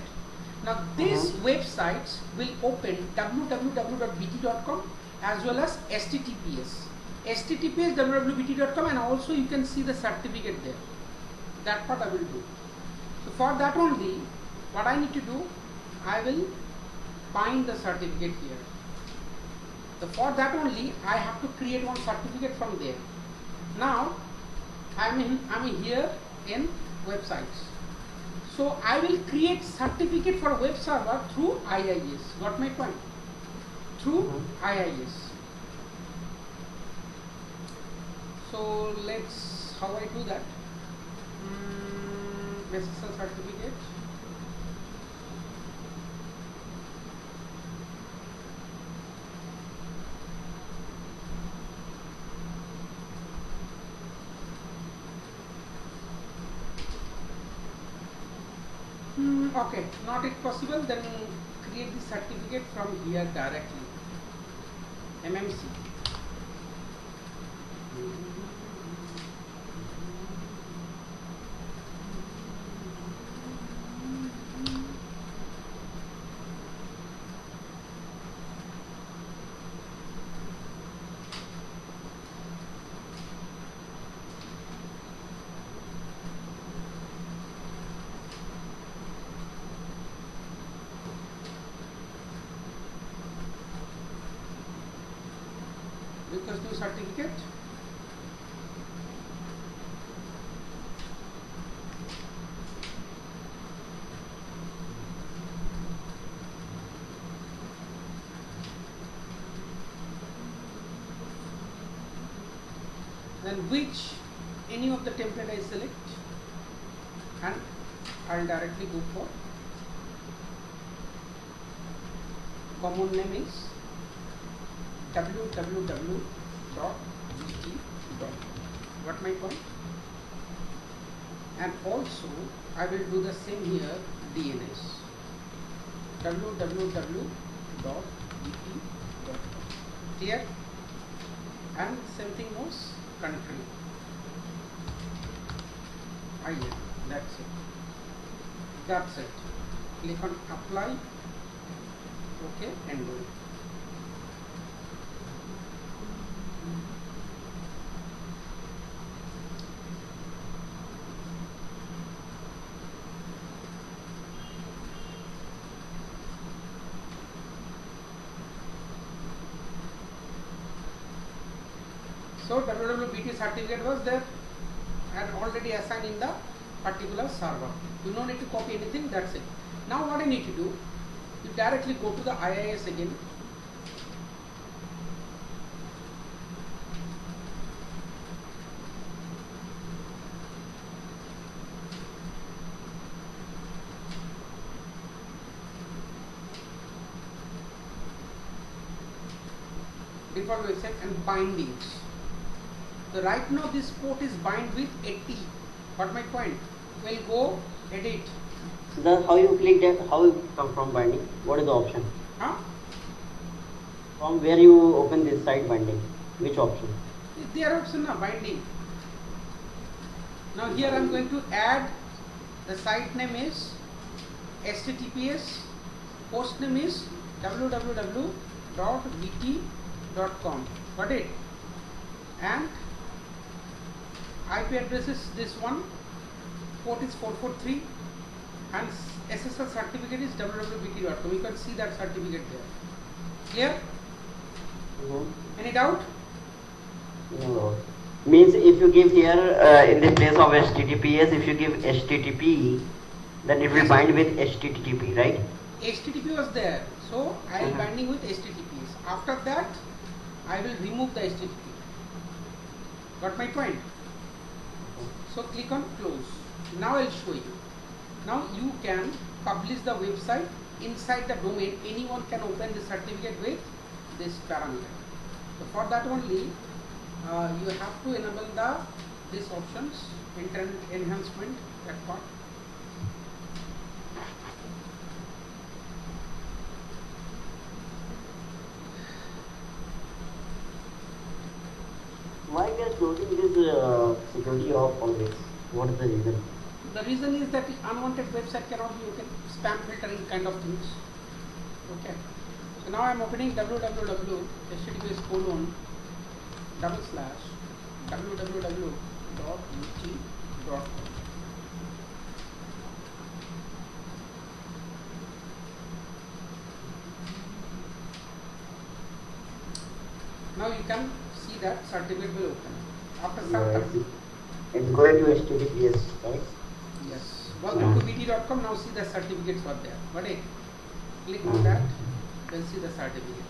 Now these websites will open www.vt.com as well as https www.vt.com, and also you can see the certificate there. That part I will do. So for that only, what I need to do, I will find the certificate here. So for that only, I have to create one certificate from there. Now I'm here in websites. So I will create certificate for web server through IIS. Got my point? Through IIS. So let's, how I do that? SSL certificate. Okay, not it possible, then create the certificate from here directly. MMC. Request new certificate. Then which any of the template I select, and I'll directly go for common name is www.vt.com. Got my point? And also I will do the same here, DNS, www.vt.com. Clear? And same thing was country. That's it. That's it. Click on apply. Okay, and go. So www.vt certificate was there and already assigned in the particular server. You don't need to copy anything, that's it. Now what I need to do, you directly go to the IIS again. Default website and bindings. So right now this port is bind with 80. Got my point? We'll go edit. So that's how you click that, how you come from binding? What is the option? Huh? From where you open this site binding? Which option? There option now, binding. Now here I am going to add the site name is HTTPS, host name is www.vt.com. Got it? And IP address is this one, port is 443, and SSL certificate is www.vt.com. You can see that certificate there. Clear? Any doubt? No. Means if you give here in the place of HTTPS, if you give HTTP, then it will bind with HTTP, right? HTTP was there, so I am binding with HTTPS. After that, I will remove the HTTP. Got my point? So click on close. Now I'll show you. Now you can publish the website inside the domain. Anyone can open the certificate with this parameter. So for that only, you have to enable these options, internet enhancement, that part. Why we are closing this security off always? What is the reason? The reason is that unwanted website cannot be open, spam filtering kind of things. Okay. So now I am opening www.https://www.ut.com. Now you can see that certificate will open. After some time. It's going to HTTPS, right? Yes. Welcome to bt.com. Now see the certificates were there. But click on that, then see the certificate.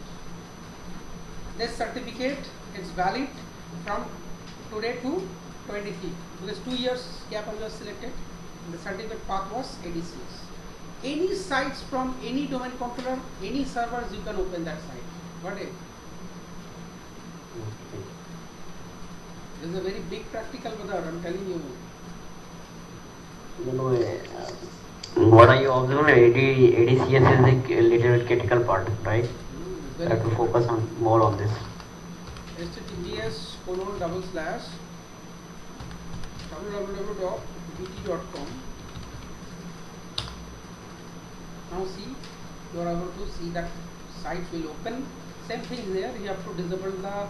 This certificate is valid from today to 23 because 2 years gap was selected. The certificate path was ADCS. Any sites from any domain controller, any servers, you can open that site. Got it? This is a very big practical method, I'm telling you. What are you observing? ADCS is a little bit critical part, right? You have to focus on more on this. https://www.bt.com. Now see, you are able to see that site will open. Same thing there. You have to disable the, off.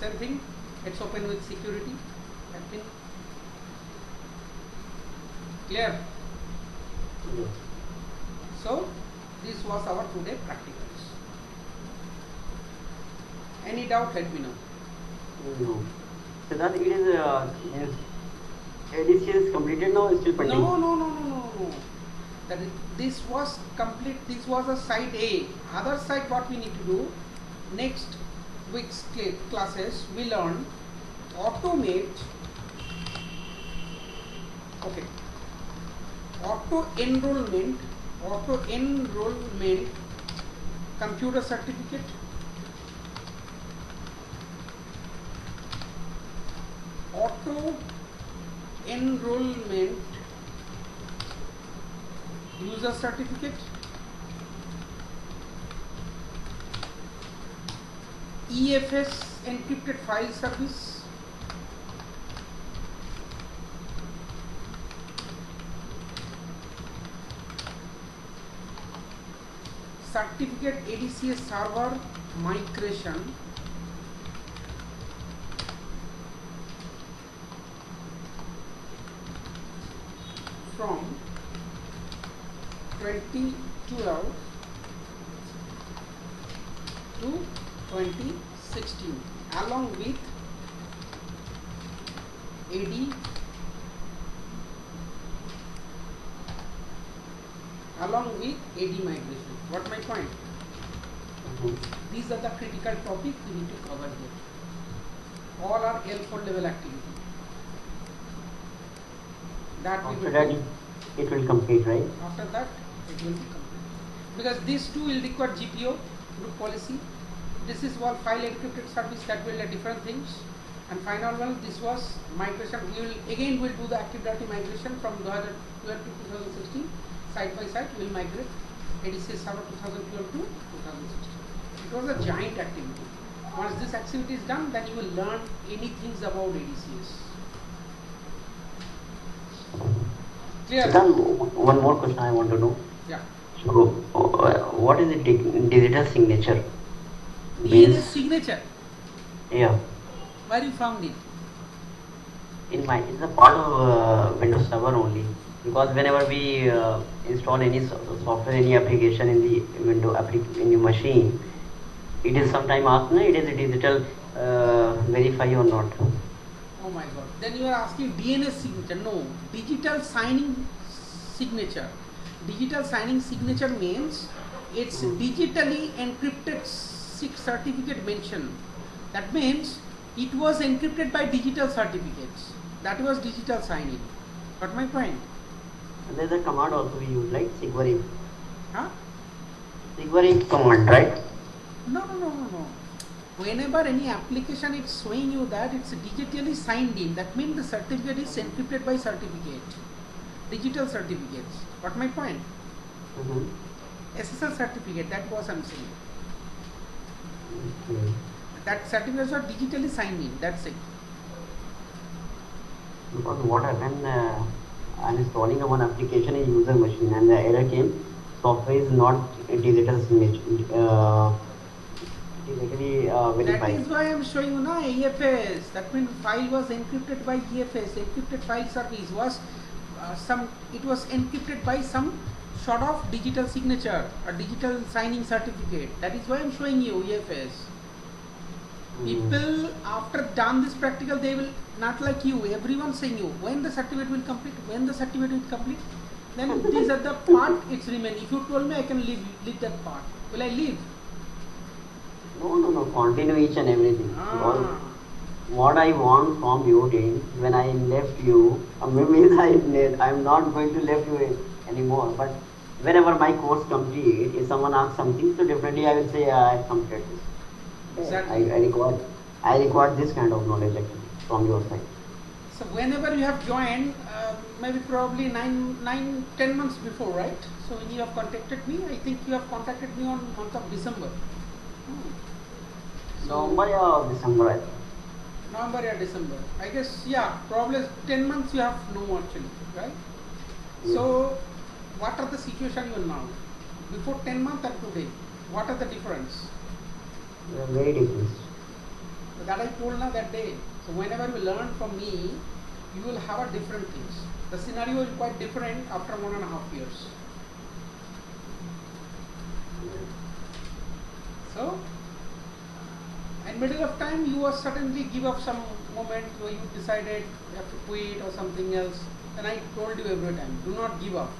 Same thing, it's open with security. Admin. Clear? Yes. So, this was our today practicals. Any doubt, let me know. No. So that it is ADCS completed now, still pending? No. This was complete. This was a side A. Other side, what we need to do next week's classes, we learn automate. Okay. Auto enrollment computer certificate. Auto enrollment user certificate. EFS encrypted file service. Certificate ADCS server migration. From 2012 to 2016 along with AD migration. What my point? These are the critical topics we need to cover here. All are L4 level activity. That we will do. It will complete, right? After that, it will be complete. Because these two will require GPO, group policy. This is one file encrypted service, that will do different things. And final one, this was migration. We will do the Active Directory migration from 2012 to 2016. Side by side, we will migrate ADCS server 2012 to 2016. It was a giant activity. Once this activity is done, then you will learn anything about ADCS. Clear? Then one more question I want to know. Yeah. So, what is the digital signature? DNS signature. Yeah. Where you found it? It's a part of Windows Server only. Because whenever we install any software, any application in the in your machine, it is sometime asked, it is a digital verify or not. Oh my God. Then you are asking DNS signature. No, digital signing signature. Digital signing signature means it's digitally encrypted certificate mention. That means it was encrypted by digital certificates. That was digital signing. Got my point? And there's a command also we use, like Sigvarim. Huh? Sigvarim command, right? No. Whenever any application is showing you that it's digitally signed in, that means the certificate is encrypted by certificate. Digital certificates. Got my point? SSL certificate, that was I'm saying. Okay. That certificates are digitally signed in, that's it. Because what happened, I'm installing one application in user machine and the error came, software is not digital signature, digitally verified. That is why I'm showing you now EFS. That means file was encrypted by EFS. Encrypted file service was it was encrypted by some sort of digital signature or digital signing certificate. That is why I'm showing you EFS. People after done this practical, they will not like you. Everyone saying you when the certificate will complete. When the certificate will complete, then these are the part it's remain. If you told me I can leave that part, will I leave? No. Continue each and everything. Because what I want from you team, when I left you, means I'm not going to left you anymore. But whenever my course complete, if someone asks something, so definitely I will say I have completed this. Exactly. I require this kind of knowledge actually from your side. So whenever you have joined, maybe probably 9-10 months before, right? So when you have contacted me, I think you have contacted me on month of December. November or December, I think. November or December. I guess, yeah, probably 10 months you have known actually, right? Yes. So what are the situation you now? Before 10 months and today, what are the difference? They are very different. So that I told now that day. So whenever you learn from me, you will have a different things. The scenario is quite different after 1.5 years. So, in middle of time, you will certainly give up some moment where you decided you have to quit or something else. And I told you every time, do not give up.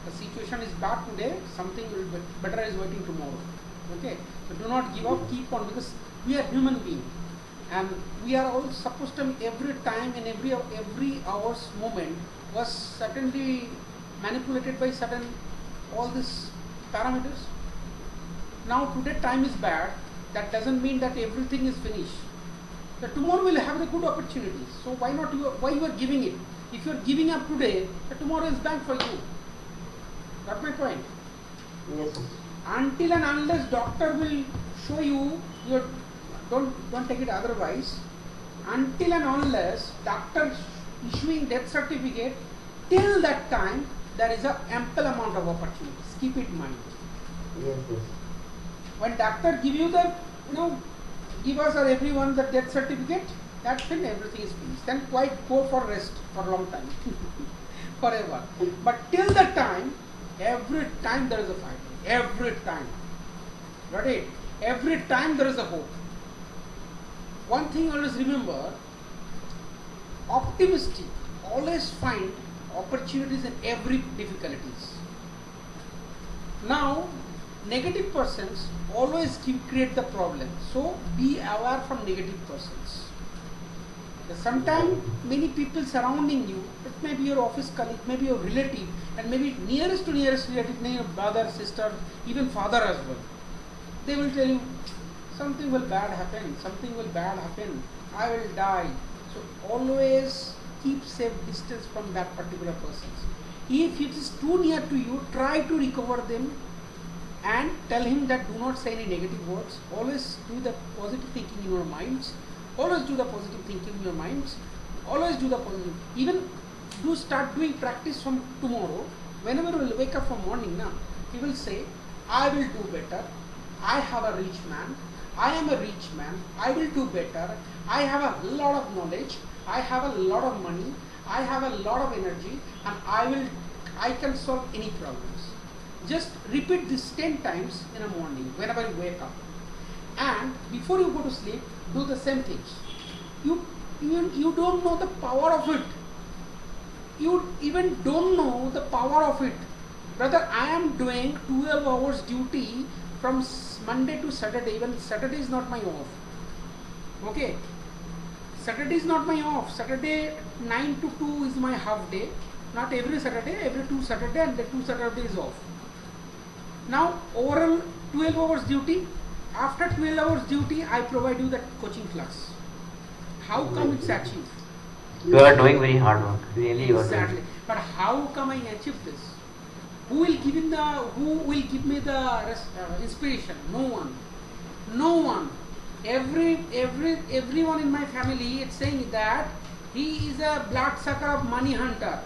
The situation is bad today, something will be better is waiting tomorrow. Okay, so do not give up, keep on, because we are human beings. And we are all supposed to every time and every hour's moment was certainly manipulated by certain all these parameters. Now today time is bad, that doesn't mean that everything is finished. So tomorrow will have the good opportunities. So why you are giving it? If you are giving up today, tomorrow is bad for you. Got my point? Yes, sir. Until and unless doctor will show you your don't take it otherwise. Until and unless doctor issuing death certificate, till that time there is a ample amount of opportunities. Keep it in mind. Yes. When doctor give you the give us or everyone the death certificate, that's when everything is finished. Then quite go for rest for a long time. Forever. But till that time, every time there is a fight. Every time. Got it? Every time there is a hope. One thing always remember, optimistic always find opportunities in every difficulties. Now, negative persons always create the problem. So, be aware from negative persons. Sometimes many people surrounding you, it may be your office colleague, maybe your relative, and maybe nearest relative, maybe your brother, sister, even father as well. They will tell you, something will bad happen, I will die. So always keep safe distance from that particular person. If it is too near to you, try to recover them and tell him that do not say any negative words. Always do the positive thinking in your minds. Always do the positive thinking in your minds. Always do the positive. Even do start doing practice from tomorrow. Whenever you will wake up from morning now, he will say, I will do better. I have a rich man. I am a rich man. I will do better. I have a lot of knowledge. I have a lot of money. I have a lot of energy, and I can solve any problems. Just repeat this 10 times in the morning whenever you wake up. And before you go to sleep, do the same things. You don't know the power of it. You even don't know the power of it. Brother, I am doing 12 hours duty from Monday to Saturday. Even Saturday is not my off. Okay. Saturday is not my off. Saturday 9 to 2 is my half day. Not every Saturday, every 2 Saturday, and the 2 Saturdays off. Now overall 12 hours duty. After 12 hours duty, I provide you that coaching class. How come it's achieved? You are doing very hard work. Really, you are Exactly. doing. But how come I achieve this? Who will give me the inspiration? No one. No one. Everyone in my family is saying that he is a bloodsucker of money hunter.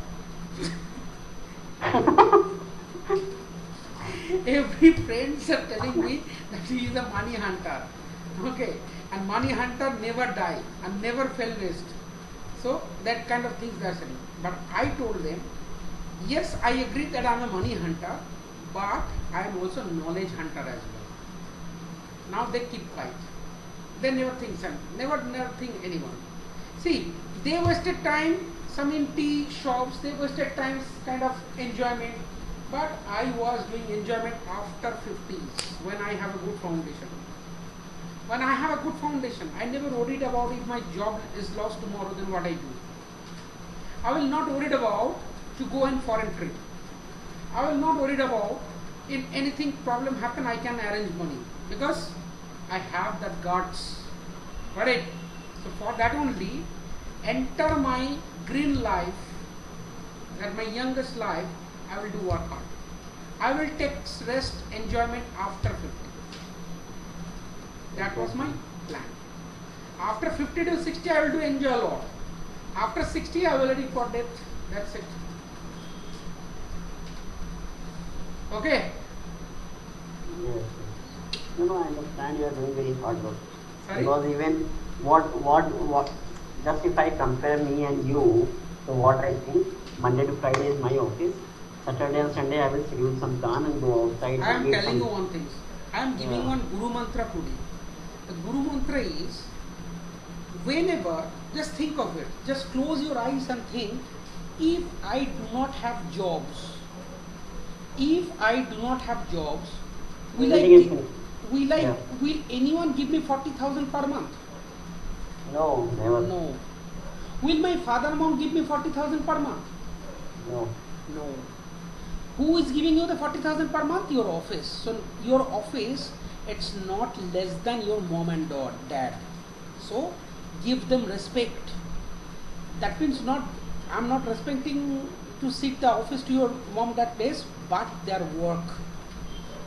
Every friends are telling me that he is a money hunter. Okay, and money hunter never die and never fell waste. So that kind of things they are saying. But I told them, yes, I agree that I am a money hunter, but I am also a knowledge hunter as well. Now they keep quiet. They never think never think anyone. See, they wasted time, some in tea shops, they wasted time kind of enjoyment. But I was doing enjoyment after 50s when I have a good foundation. When I have a good foundation, I never worried about if my job is lost tomorrow, then what I do. I will not worried about to go in foreign trip. I will not worried about if anything problem happen, I can arrange money because I have that guts. Right? So for that only, enter my green life, that my youngest life, I will do work hard. I will take rest, enjoyment after 50. That was my plan. After 50 to 60, I will do enjoy a lot. After 60, I will already for death. That's it. Okay? Yes. No, I understand you are doing very hard work. Sorry? Because even what, just if I compare me and you, so what I think, Monday to Friday is my office. Saturday and Sunday I will schedule some time and go outside. I am eat telling some- you one thing. I am giving one Guru Mantra today. The Guru Mantra is, whenever, just think of it. Just close your eyes and think, if I do not have jobs, will Everything is finished. Yeah. will anyone give me 40,000 per month? No, never. No. Will my father and mom give me 40,000 per month? No. No. Who is giving you the 40,000 per month? Your office. So your office, it's not less than your mom and dad. So give them respect. That means I'm not respecting to sit the office to your mom dad place, but their work.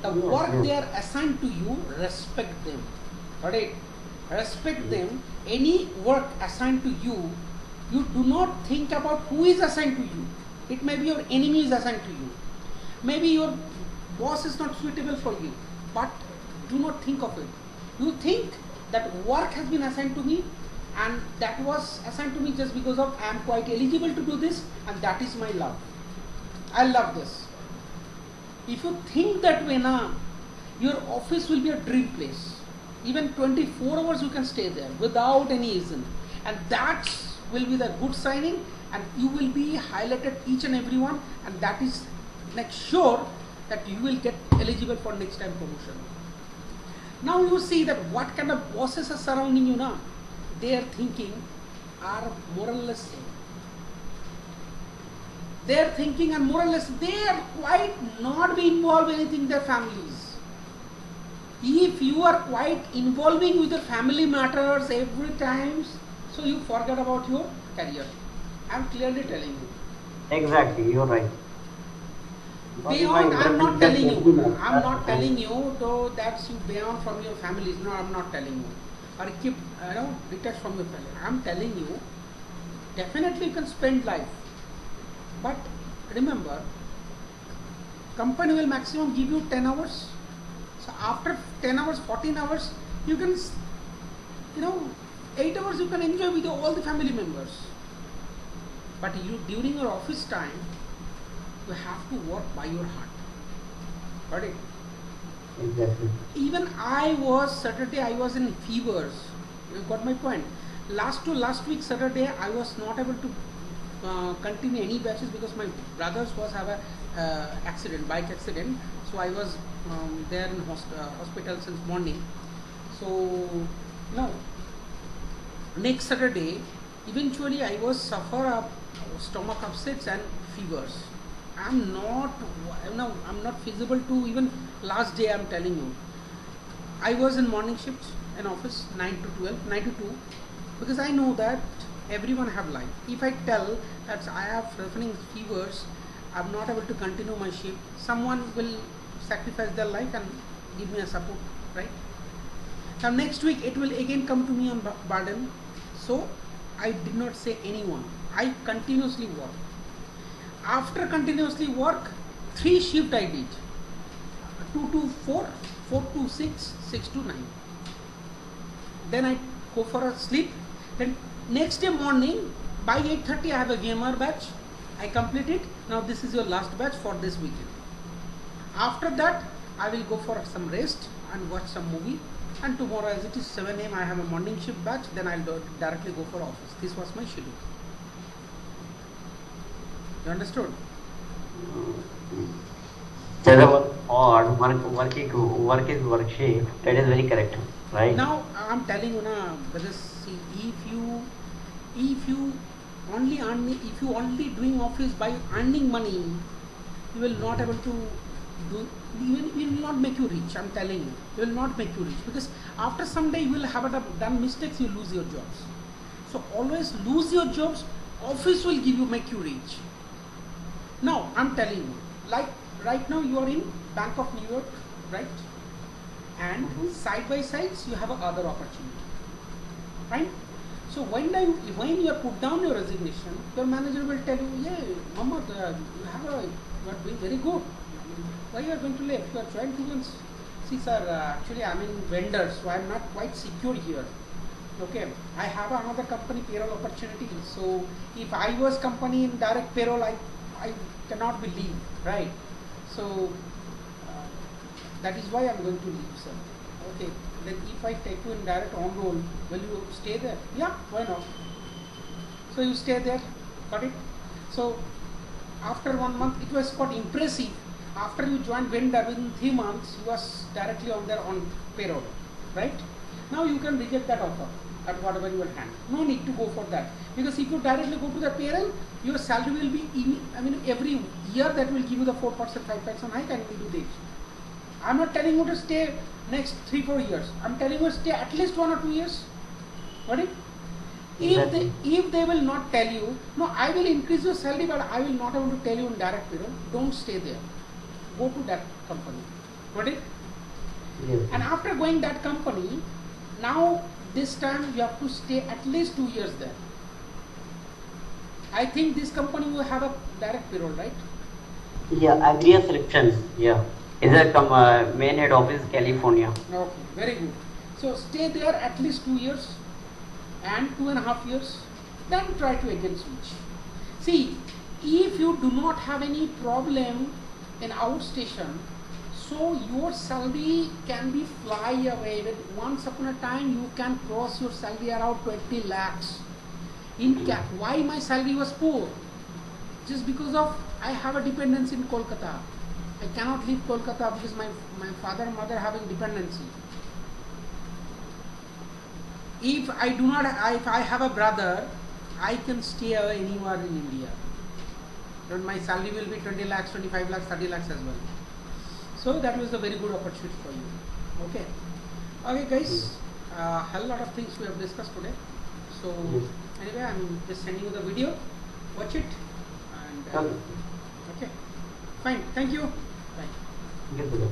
The Yes, work yes. they are assigned to you, respect them. Alright? Respect them. Any work assigned to you, you do not think about who is assigned to you. It may be your enemy is assigned to you. Maybe your boss is not suitable for you, but do not think of it. You think that work has been assigned to me, and that was assigned to me just because of I am quite eligible to do this, and that is my love. I love this. If you think that way now, your office will be a dream place. Even 24 hours you can stay there without any reason, and that will be the good signing, and you will be highlighted each and every one, and that is like sure that you will get eligible for next time promotion. Now you see that what kind of bosses are surrounding you now. Their thinking are more or less same. Their thinking and more or less they are quite not be involved in anything in their families. If you are quite involving with your family matters every time, so you forget about your career. I am clearly telling you. Exactly, you're right. Because if Beyond, I I'm not interpret telling that you. every month, I'm not that's telling you, though that's you beyond from your families. No, I'm not telling you. Or keep, detached from your family. I'm telling you, definitely you can spend life. But remember, company will maximum give you 10 hours. So after 10 hours, 14 hours, you can, 8 hours you can enjoy with all the family members. But you during your office time, you have to work by your heart. Got it? Exactly. Even Saturday I was in fevers. You got my point. Last week Saturday I was not able to continue any batches because my brothers was have a bike accident. So I was there in hospital since morning. So no. next Saturday, eventually I was suffer a stomach upsets and fevers. I'm not feasible to even last day. I'm telling you, I was in morning shift in office 9 to 12, 9 to 2, because I know that everyone have life. If I tell that I have suffering fevers, I'm not able to continue my shift, someone will sacrifice their life and give me a support, right? Now next week it will again come to me on burden, so I did not say anyone. I continuously work. After continuously work, 3 shift I did, 2 to 4, 4 to 6, 6 to 9. Then I go for a sleep. Then next day morning by 8:30 I have a gamer batch. I complete it. Now this is your last batch for this weekend. After that I will go for some rest and watch some movie. And tomorrow, as it is 7 a.m., I have a morning shift batch. Then I'll directly go for office. This was my schedule. You understood? Odd work is work shift. That is very correct, right? Now I'm telling you now, because see, if you only doing office by earning money, you will not able to do. Even will not make you rich. I'm telling you, it will not make you rich, because after some day you will have done mistakes. You lose your jobs. So always lose your jobs. Office will make you rich. Now I'm telling you, like right now you are in Bank of New York, right? And side by sides you have other opportunity, right? So when you put down your resignation, your manager will tell you, yeah, Mohammed, you are doing very good. Why you are going to leave? You are trying 2 months. See, sir, actually I am in vendor, so I am not quite secure here. Okay, I have another company payroll opportunity. So if I was company in direct payroll, I cannot believe, right? So that is why I am going to leave, sir. Okay, then if I take you in direct on roll, will you stay there? Yeah, why not? So you stay there, got it? So after 1 month, it was quite impressive. After you joined vendor, within 3 months, you was directly on payroll, right? Now you can reject that offer at whatever your hand. No need to go for that, because if you directly go to the payroll, your salary will be, every year that will give you the 4%, 5% hike, and you will do this. I'm not telling you to stay next 3-4 years. I'm telling you to stay at least 1 or 2 years. Got it? If they will not tell you, no, I will increase your salary, but I will not able to tell you in direct payroll, don't stay there. Go to that company. Got it? Yes. And after going that company, now this time you have to stay at least 2 years there. I think this company will have a direct payroll, right? Yeah, Agria Selections. Yeah, is a main head office California. Okay, very good. So stay there at least 2 years and 2.5 years. Then try to again switch. See, if you do not have any problem in outstation, so your salary can be fly away. Once upon a time you can cross your salary around 20 lakhs. Why my salary was poor? Just because of I have a dependency in Kolkata. I cannot leave Kolkata because my father and mother having dependency. If I have a brother, I can stay anywhere in India. And my salary will be 20 lakhs, 25 lakhs, 30 lakhs as well. So that was a very good opportunity for you. Okay. Okay, guys. A lot of things we have discussed today. So anyway, I'm just sending you the video. Watch it. And okay. Fine. Thank you. Bye. Thank you.